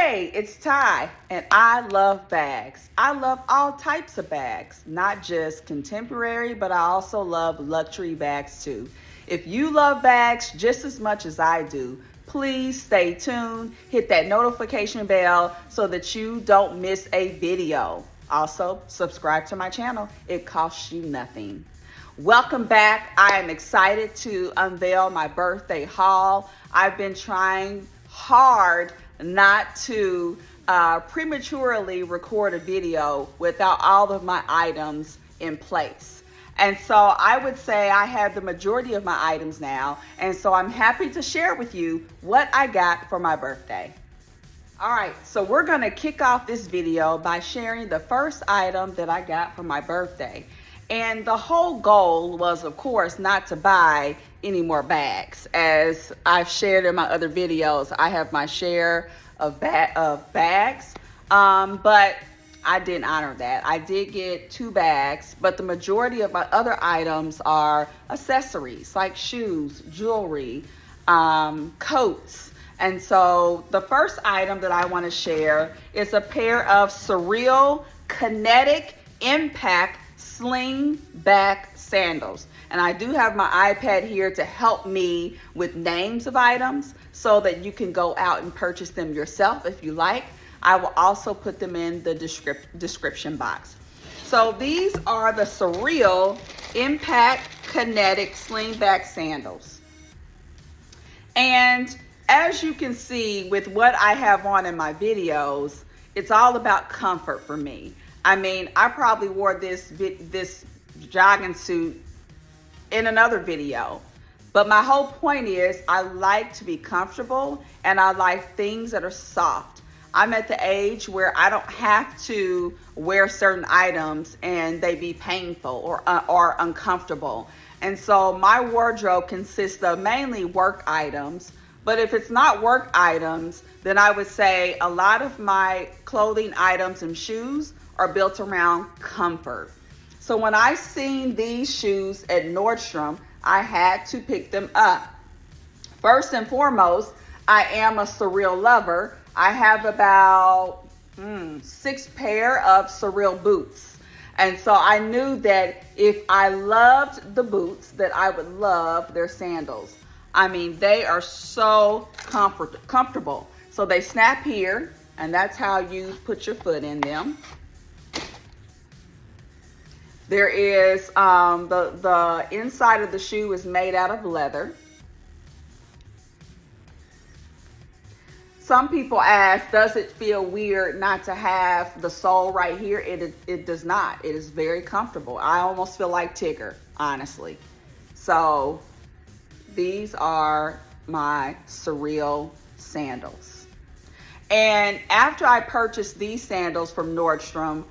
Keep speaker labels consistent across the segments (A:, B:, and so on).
A: Hey, it's Ty, and I love bags. I love all types of bags, not just contemporary, but I also love luxury bags too. If you love bags just as much as I do, please stay tuned, hit that notification bell so that you don't miss a video. Also, subscribe to my channel, it costs you nothing. Welcome back. I am excited to unveil my birthday haul. I've been trying hard not to prematurely record a video without all of my items in place. And so I would say I have the majority of my items now. And so I'm happy to share with you what I got for my birthday. All right, so we're gonna kick off this video by sharing the first item that I got for my birthday. And the whole goal was, of course, not to buy any more bags. As I've shared in my other videos, I have my share of bags, but I didn't honor that. I did get 2 bags, but the majority of my other items are accessories like shoes, jewelry, coats. And so the first item that I want to share is a pair of Surreal Kinetic Impact slingback sandals. And I do have my iPad here to help me with names of items so that you can go out and purchase them yourself if you like. I will also put them in the description box. So these are the Surreal Impact Kinetic slingback sandals. And as you can see with what I have on in my videos, it's all about comfort for me. I mean, I probably wore this jogging suit in another video, but my whole point is I like to be comfortable and I like things that are soft. I'm at the age where I don't have to wear certain items and they be painful or uncomfortable. And so my wardrobe consists of mainly work items, but if it's not work items, then I would say a lot of my clothing items and shoes are built around comfort. So when I seen these shoes at Nordstrom, I had to pick them up. First and foremost, I am a Surreal lover. I have about 6 pair of Surreal boots. And so I knew that if I loved the boots, that I would love their sandals. I mean, they are so comfortable. So they snap here, and that's how you put your foot in them. There is, the inside of the shoe is made out of leather. Some people ask, does it feel weird not to have the sole right here? It does not. It is very comfortable. I almost feel like Tigger, honestly. So these are my Surreal sandals. And after I purchased these sandals from Nordstrom,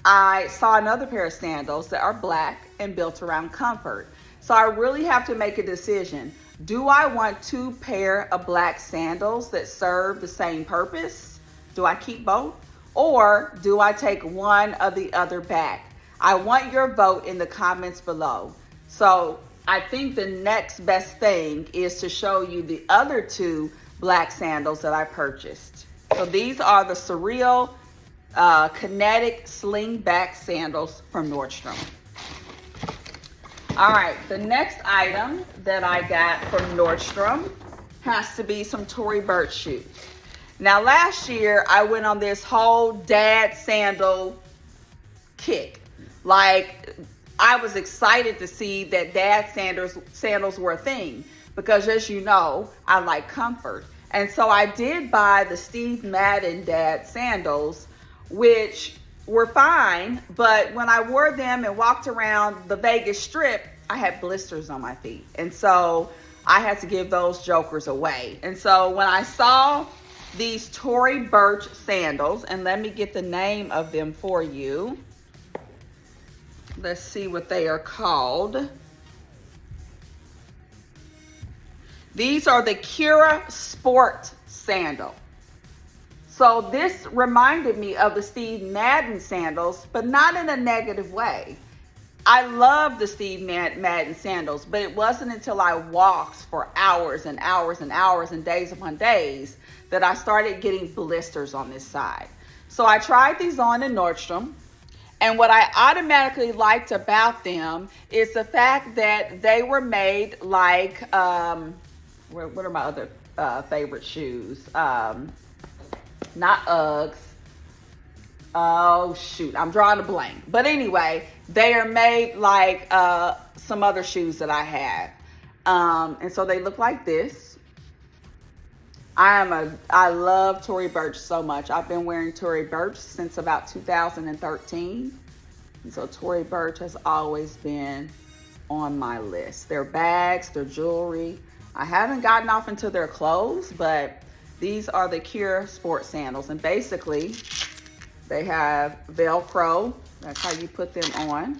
A: I saw another pair of sandals that are black and built around comfort. So I really have to make a decision. Do I want 2 pair of black sandals that serve the same purpose? Do I keep both? Or do I take one of the other back? I want your vote in the comments below. So I think the next best thing is to show you the other 2 black sandals that I purchased. So these are the Surreal Kinetic slingback sandals from Nordstrom. All right, the next item that I got from Nordstrom has to be some Tory Burch shoes. Now last year I went on this whole dad sandal kick. Like, I was excited to see that dad sandals were a thing because, as you know, I like comfort. And so I did buy the Steve Madden dad sandals, which were fine, but when I wore them and walked around the Vegas Strip, I had blisters on my feet. And so I had to give those jokers away. And so when I saw these Tory Burch sandals, and let me get the name of them for you. Let's see what they are called. These are the Kira Sport sandal. So this reminded me of the Steve Madden sandals, but not in a negative way. I love the Steve Madden sandals, but it wasn't until I walked for hours and hours and hours and days upon days that I started getting blisters on this side. So I tried these on in Nordstrom. And what I automatically liked about them is the fact that they were made like, what are my other favorite shoes? Not Uggs. Oh, shoot. I'm drawing a blank. But anyway, they are made like some other shoes that I have. And so they look like this. I love Tory Burch so much. I've been wearing Tory Burch since about 2013. And so Tory Burch has always been on my list. Their bags, their jewelry. I haven't gotten off into their clothes, but these are the Kira sport sandals. And basically, they have Velcro. That's how you put them on.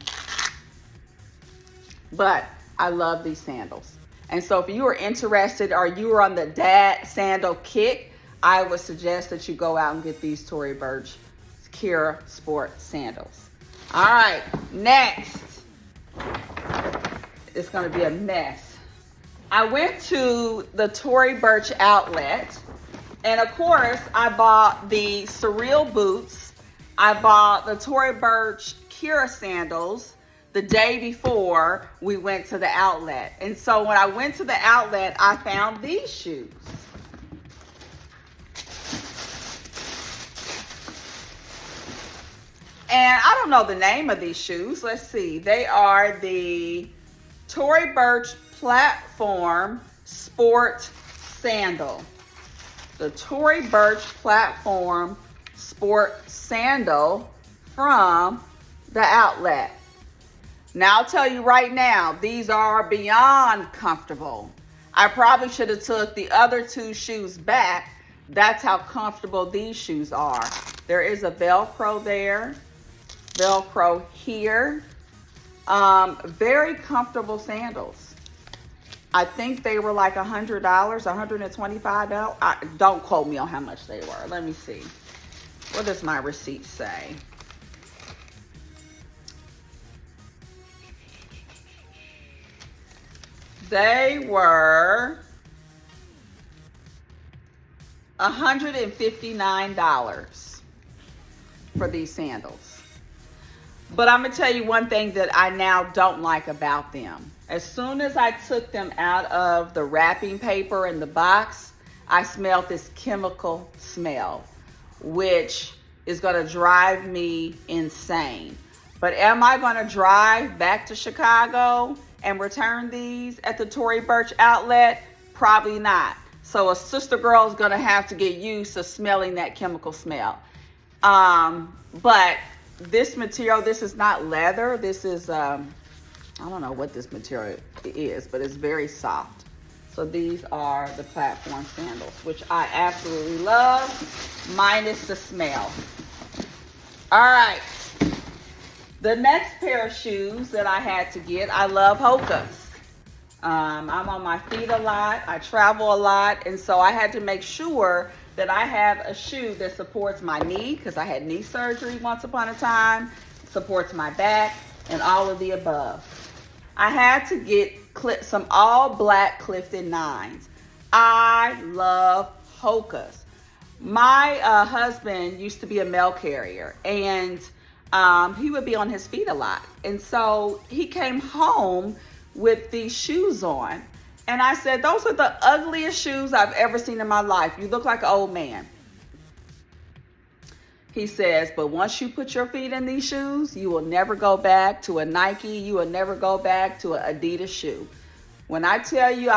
A: But I love these sandals. And so if you are interested or you are on the dad sandal kick, I would suggest that you go out and get these Tory Burch Kira sport sandals. All right, next. It's going to be a mess. I went to the Tory Burch outlet, and of course, I bought the Surreal boots. I bought the Tory Burch Kira sandals the day before we went to the outlet. And so when I went to the outlet, I found these shoes. And I don't know the name of these shoes. Let's see. They are the Tory Burch Platform Sport Sandal. The Tory Burch Platform Sport Sandal from the outlet. Now, I'll tell you right now, these are beyond comfortable. I probably should have took the other two shoes back. That's how comfortable these shoes are. There is a Velcro there, Velcro here. Very comfortable sandals. I think they were like $100, $125. Don't quote me on how much they were. Let me see. What does my receipt say? They were $159 for these sandals. But I'm gonna tell you one thing that I now don't like about them. As soon as I took them out of the wrapping paper and the box, I smelled this chemical smell, which is gonna drive me insane. But am I gonna drive back to Chicago and return these at the Tory Burch outlet? Probably not. So a sister girl is gonna have to get used to smelling that chemical smell. But this material, this is not leather. This is, I don't know what this material is, but it's very soft. So these are the platform sandals, which I absolutely love, minus the smell. All right. The next pair of shoes that I had to get, I love Hokas. I'm on my feet a lot. I travel a lot. And so I had to make sure that I have a shoe that supports my knee, because I had knee surgery once upon a time, supports my back, and all of the above. I had to get some all black Clifton 9s. I love Hokas. My husband used to be a mail carrier, and he would be on his feet a lot. And so he came home with these shoes on. And I said, those are the ugliest shoes I've ever seen in my life. You look like an old man. He says, but once you put your feet in these shoes, you will never go back to a Nike. You will never go back to an Adidas shoe. When I tell you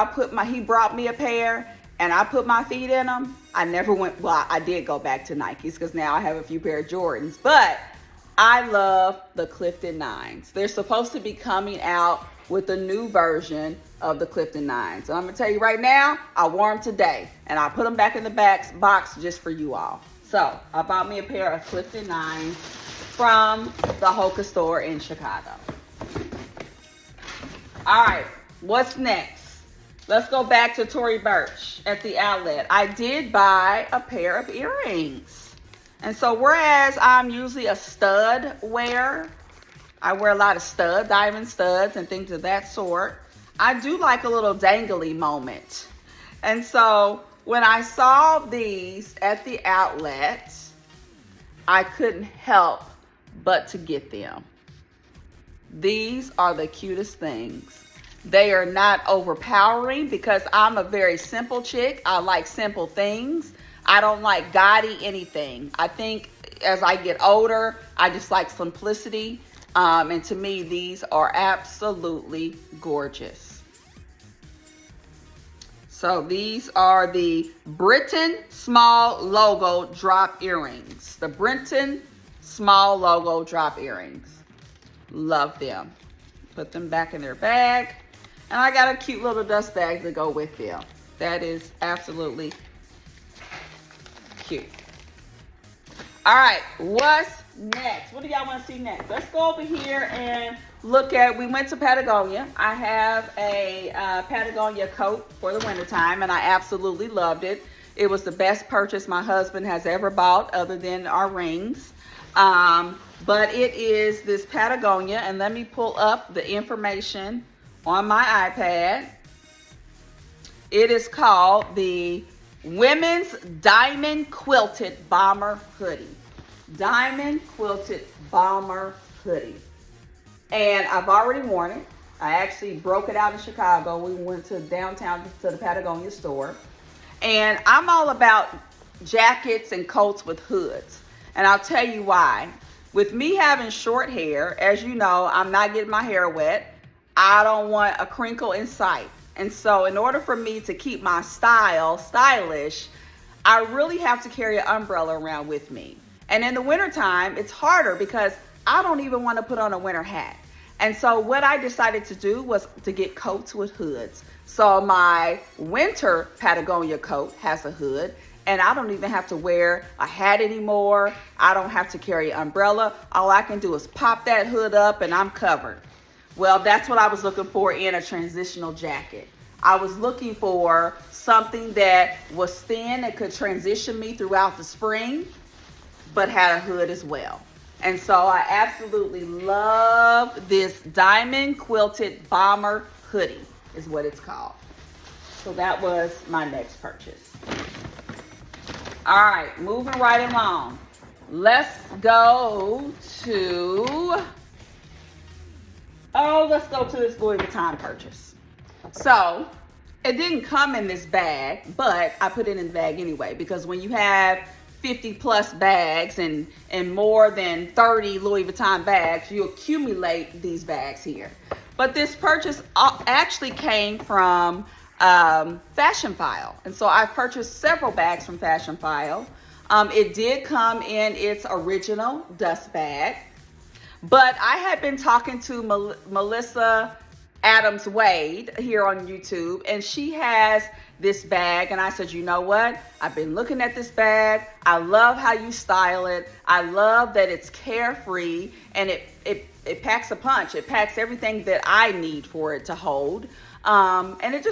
A: he brought me a pair and I put my feet in them, I did go back to Nikes because now I have a few pair of Jordans. But I love the Clifton 9s. They're supposed to be coming out with a new version of the Clifton 9s. And I'm gonna tell you right now, I wore them today and I put them back in the box just for you all. So I bought me a pair of Clifton 9s from the Hoka store in Chicago. All right, what's next? Let's go back to Tory Burch at the outlet. I did buy a pair of earrings. And so whereas I'm usually a stud wearer, I wear a lot of diamond studs and things of that sort. I do like a little dangly moment. And so when I saw these at the outlet, I couldn't help but to get them. These are the cutest things. They are not overpowering because I'm a very simple chick. I like simple things. I don't like gaudy anything. I think as I get older, I just like simplicity. And to me, these are absolutely gorgeous. So these are the Vuitton small logo drop earrings. The Vuitton small logo drop earrings. Love them. Put them back in their bag. And I got a cute little dust bag to go with them. That is absolutely cute. All right, what's next? What do y'all want to see next? Let's go over here and look at, we went to Patagonia. I have a Patagonia coat for the wintertime, and I absolutely loved it. It was the best purchase my husband has ever bought other than our rings. But it is this Patagonia, and let me pull up the information on my iPad. It is called the Women's Diamond Quilted Bomber Hoodie. Diamond Quilted Bomber Hoodie. And I've already worn it. I actually broke it out in Chicago. We went to downtown to the Patagonia store. And I'm all about jackets and coats with hoods. And I'll tell you why. With me having short hair, as you know, I'm not getting my hair wet. I don't want a crinkle in sight. And so in order for me to keep my style stylish, I really have to carry an umbrella around with me. And in the wintertime, it's harder because I don't even want to put on a winter hat. And so what I decided to do was to get coats with hoods. So my winter Patagonia coat has a hood, and I don't even have to wear a hat anymore. I don't have to carry an umbrella. All I can do is pop that hood up and I'm covered. Well, that's what I was looking for in a transitional jacket. I was looking for something that was thin and could transition me throughout the spring, but had a hood as well. And so I absolutely love this Diamond Quilted Bomber Hoodie is what it's called. So that was my next purchase. All right, moving right along. Let's go to this Louis Vuitton purchase. So it didn't come in this bag, but I put it in the bag anyway, because when you have 50 plus bags and more than 30 Louis Vuitton bags, you accumulate these bags here. But this purchase actually came from Fashion File. And so I've purchased several bags from Fashion File. It did come in its original dust bag. But I had been talking to Melissa Adams Wade here on YouTube, and she has this bag, and I said, you know what? I've been looking at this bag. I love how you style it. I love that it's carefree, and it packs a punch. It packs everything that I need for it to hold. And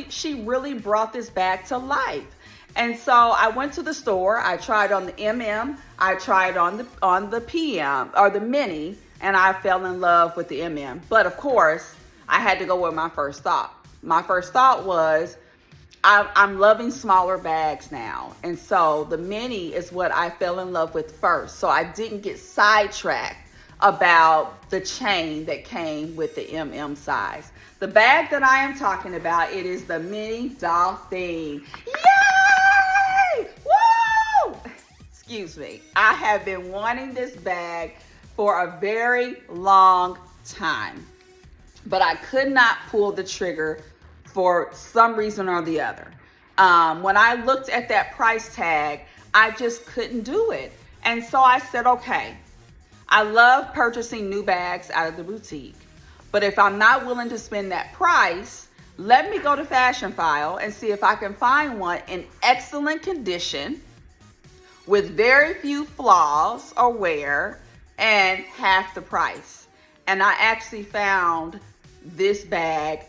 A: she really brought this bag to life. And so I went to the store. I tried on the MM. I tried on the PM or the mini, and I fell in love with the MM. But of course, I had to go with my first thought. My first thought was, I'm loving smaller bags now. And so the mini is what I fell in love with first. So I didn't get sidetracked about the chain that came with the MM size. The bag that I am talking about, it is the mini Dolphin. Yay! Woo! Excuse me. I have been wanting this bag for a very long time, but I could not pull the trigger for some reason or the other. When I looked at that price tag, I just couldn't do it. And so I said, okay, I love purchasing new bags out of the boutique, but if I'm not willing to spend that price, let me go to Fashion File and see if I can find one in excellent condition with very few flaws or wear and half the price. And I actually found this bag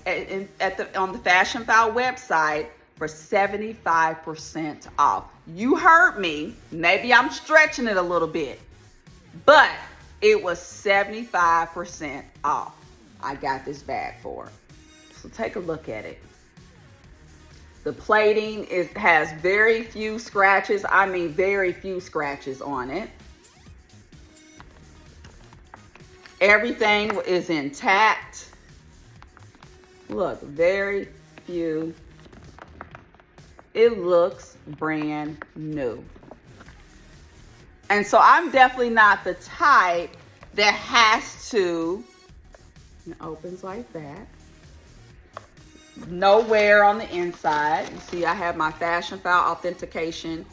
A: on the Fashion File website for 75% off. You heard me. Maybe I'm stretching it a little bit, but It was 75% off. I got this bag for. So take a look at it. The plating has very few scratches. I mean, very few scratches on it. Everything is intact. Look, very few. It looks brand new. And so I'm definitely not the type that has to, it opens like that. No wear on the inside. You see, I have my Fashion File authentication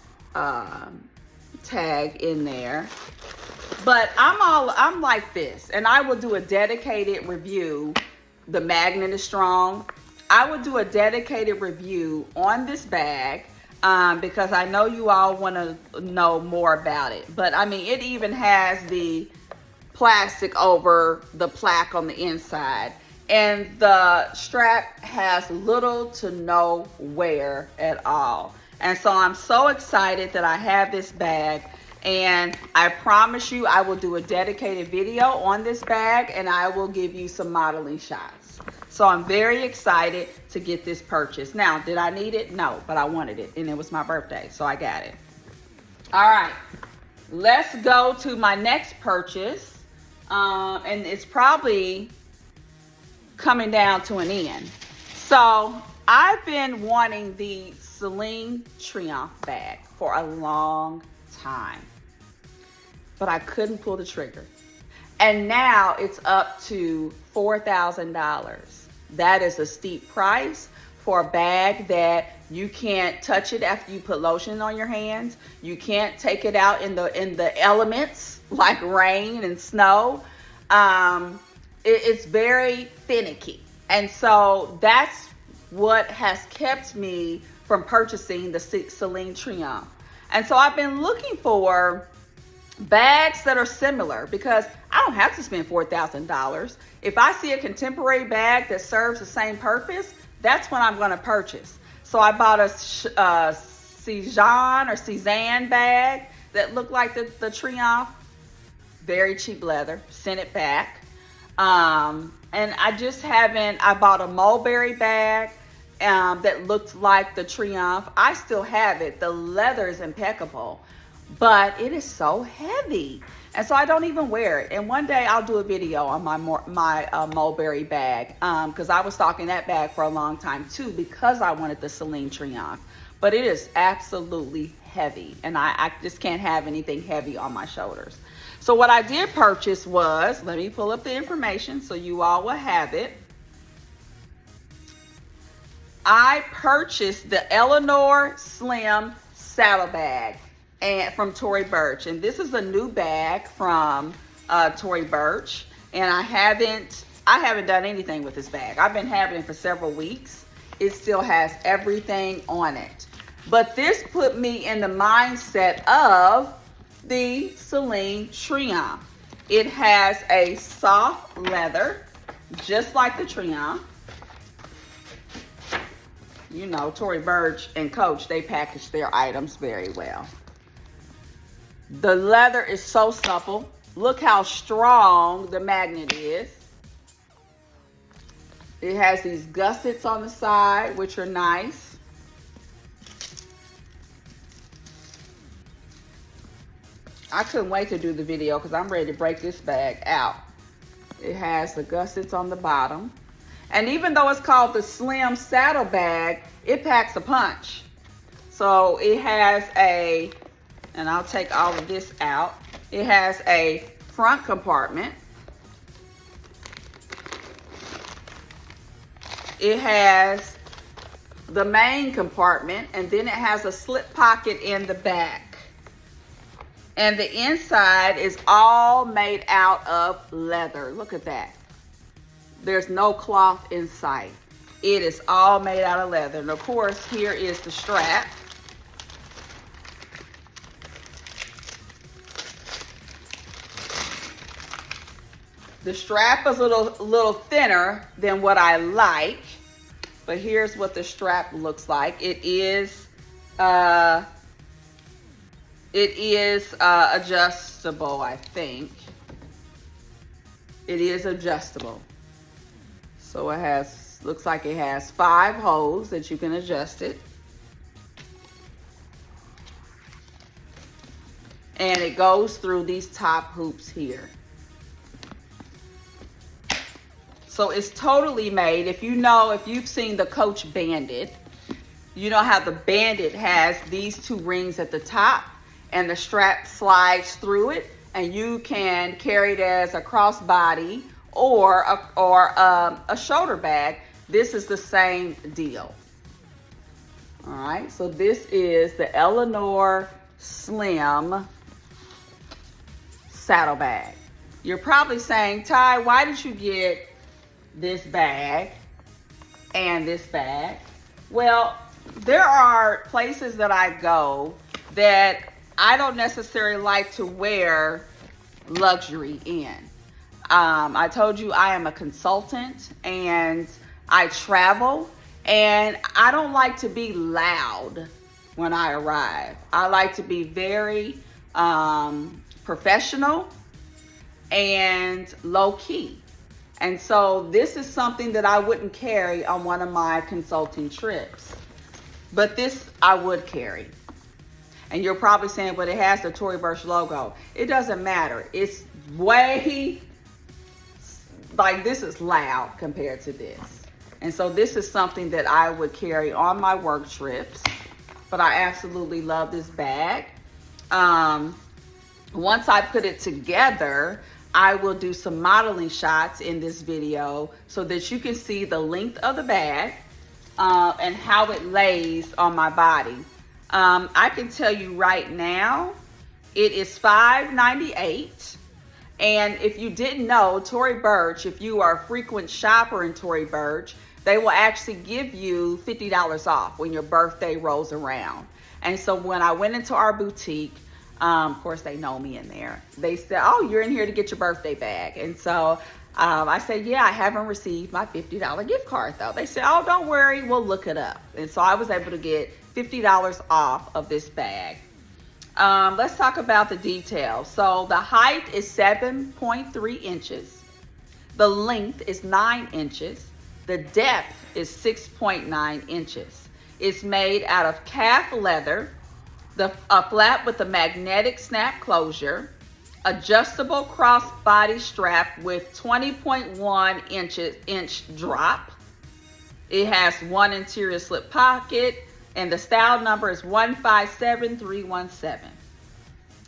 A: tag in there. But I'm like this, and I will do a dedicated review. The magnet is strong. I will do a dedicated review on this bag because I know you all want to know more about it. But I mean, it even has the plastic over the plaque on the inside. And the strap has little to no wear at all. And so I'm so excited that I have this bag. And I promise you, I will do a dedicated video on this bag and I will give you some modeling shots. So I'm very excited to get this purchase. Now, did I need it? No, but I wanted it and it was my birthday, so I got it. All right, let's go to my next purchase. And it's probably coming down to an end. So I've been wanting the Celine Triomphe bag for a long time, but I couldn't pull the trigger. And now it's up to $4,000. That is a steep price for a bag that you can't touch it after you put lotion on your hands. You can't take it out in the elements like rain and snow. It's very finicky. And so that's what has kept me from purchasing the Celine Triomphe. And so I've been looking for bags that are similar because I don't have to spend $4,000. If I see a contemporary bag that serves the same purpose, that's what I'm going to purchase. So I bought a Cezanne bag that looked like the Triomphe. Very cheap leather. Sent it back. And I bought a mulberry bag that looked like the Triomphe. I still have it. The leather is impeccable, but it is so heavy. And so I don't even wear it. And one day I'll do a video on my mulberry bag because I was stalking that bag for a long time too because I wanted the Celine Triomphe. But it is absolutely heavy, and I just can't have anything heavy on my shoulders. So what I did purchase was, let me pull up the information so you all will have it. I purchased the Eleanor Slim saddlebag from Tory Burch. And this is a new bag from Tory Burch. And I haven't done anything with this bag. I've been having it for several weeks. It still has everything on it. But this put me in the mindset of the Celine Triomphe. It has a soft leather, just like the Triomphe. You know, Tory Burch and Coach, they package their items very well. The leather is so supple. Look how strong the magnet is. It has these gussets on the side, which are nice. I couldn't wait to do the video because I'm ready to break this bag out. It has the gussets on the bottom. And even though it's called the Slim Saddle Bag, it packs a punch. So it has and I'll take all of this out. It has a front compartment. It has the main compartment, and then it has a slip pocket in the back. And the inside is all made out of leather. Look at that. There's no cloth in sight. It is all made out of leather. And of course, here is the strap. The strap is a little thinner than what I like, but here's what the strap looks like. It is adjustable, I think. It is adjustable. So it has, looks like it has 5 holes that you can adjust it. And it goes through these top hoops here. So it's totally made. If you've seen the Coach Bandit, you know how the Bandit has these 2 rings at the top and the strap slides through it, and you can carry it as a crossbody or a shoulder bag. This is the same deal. All right, so this is the Eleanor Slim saddlebag. You're probably saying, Ty, why did you get this bag and this bag? Well, there are places that I go that I don't necessarily like to wear luxury in. I told you I am a consultant and I travel, and I don't like to be loud when I arrive. I like to be very professional and low key. And so this is something that I wouldn't carry on one of my consulting trips. But this I would carry. And you're probably saying, but it has the Tory Burch logo. It doesn't matter. It's way, like, this is loud compared to this. And so this is something that I would carry on my work trips. But I absolutely love this bag. Once I put it together, I will do some modeling shots in this video so that you can see the length of the bag and how it lays on my body. I can tell you right now, it is $5.98. And if you didn't know, Tory Burch, if you are a frequent shopper in Tory Burch, they will actually give you $50 off when your birthday rolls around. And so when I went into our boutique, of course they know me in there, they said, oh, you're in here to get your birthday bag. And so I said, yeah, I haven't received my $50 gift card though. They said, oh, don't worry, we'll look it up. And so I was able to get $50 off of this bag. Let's talk about the details. So the height is 7.3 inches. The length is 9 inches. The depth is 6.9 inches. It's made out of calf leather, a flap with a magnetic snap closure, adjustable crossbody strap with 20.1 inch drop. It has 1 interior slip pocket, and the style number is 157317.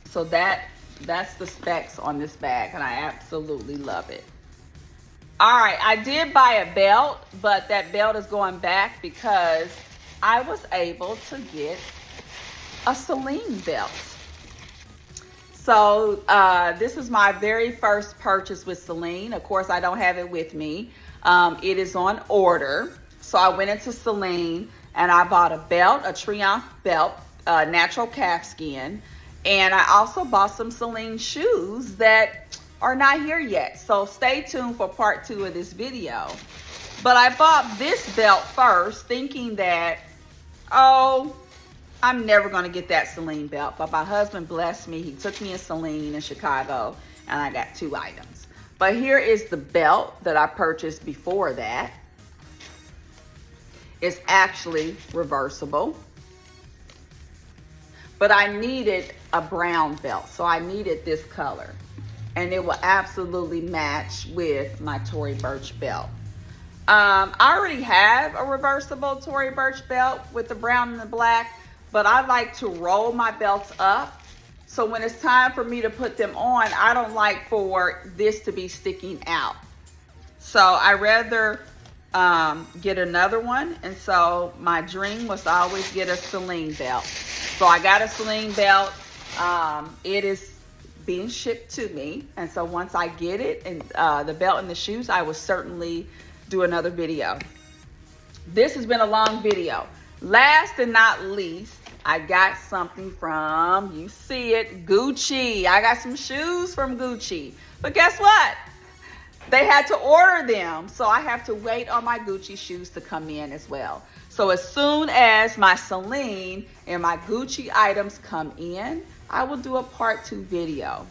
A: So that's the specs on this bag, and I absolutely love it. All right, I did buy a belt, but that belt is going back because I was able to get a Celine belt. So this is my very first purchase with Celine. Of course, I don't have it with me. It is on order. So I went into Celine and I bought a belt, a Triumph belt, natural calf skin. And I also bought some Celine shoes that are not here yet. So stay tuned for part 2 of this video. But I bought this belt first thinking that, oh, I'm never going to get that Celine belt. But my husband blessed me. He took me to Celine in Chicago and I got 2 items. But here is the belt that I purchased before that. It's actually reversible. But I needed a brown belt, so I needed this color. And it will absolutely match with my Tory Burch belt. I already have a reversible Tory Burch belt with the brown and the black, but I like to roll my belts up. So when it's time for me to put them on, I don't like for this to be sticking out. So I rather get another one. And so my dream was to always get a Celine belt. So I got a Celine belt. It is being shipped to me. And so once I get it, and the belt and the shoes, I will certainly do another video. This has been a long video. Last and not least, I got something from, you see it, Gucci. I got some shoes from Gucci. But guess what? They had to order them. So I have to wait on my Gucci shoes to come in as well. So as soon as my Celine and my Gucci items come in, I will do a part 2 video.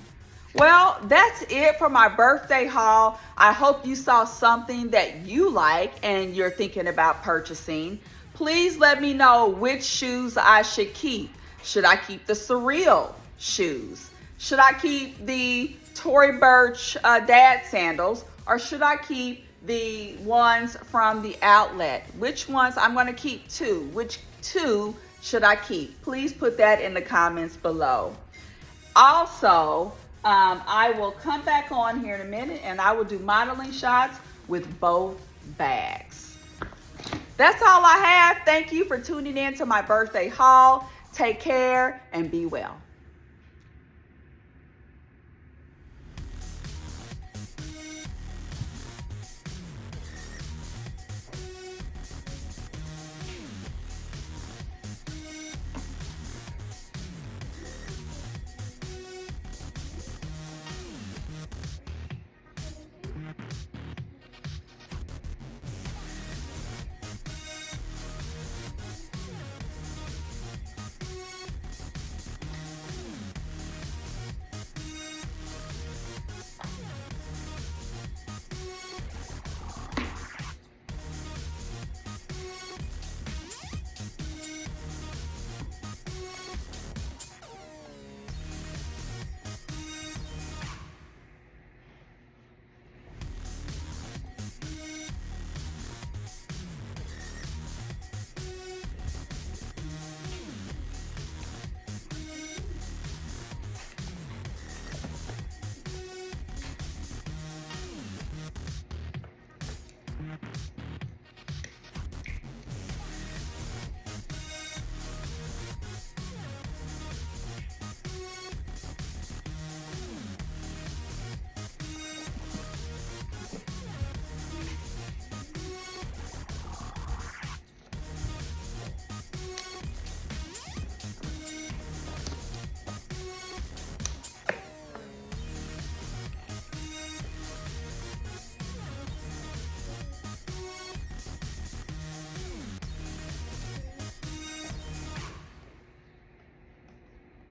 A: Well, that's it for my birthday haul. I hope you saw something that you like and you're thinking about purchasing. Please let me know which shoes I should keep. Should I keep the Surreal shoes? Should I keep the Tory Burch dad sandals? Or should I keep the ones from the outlet? Which ones? I'm going to keep two. Which two should I keep? Please put that in the comments below. Also, I will come back on here in a minute and I will do modeling shots with both bags. That's all I have. Thank you for tuning in to my birthday haul. Take care and be well.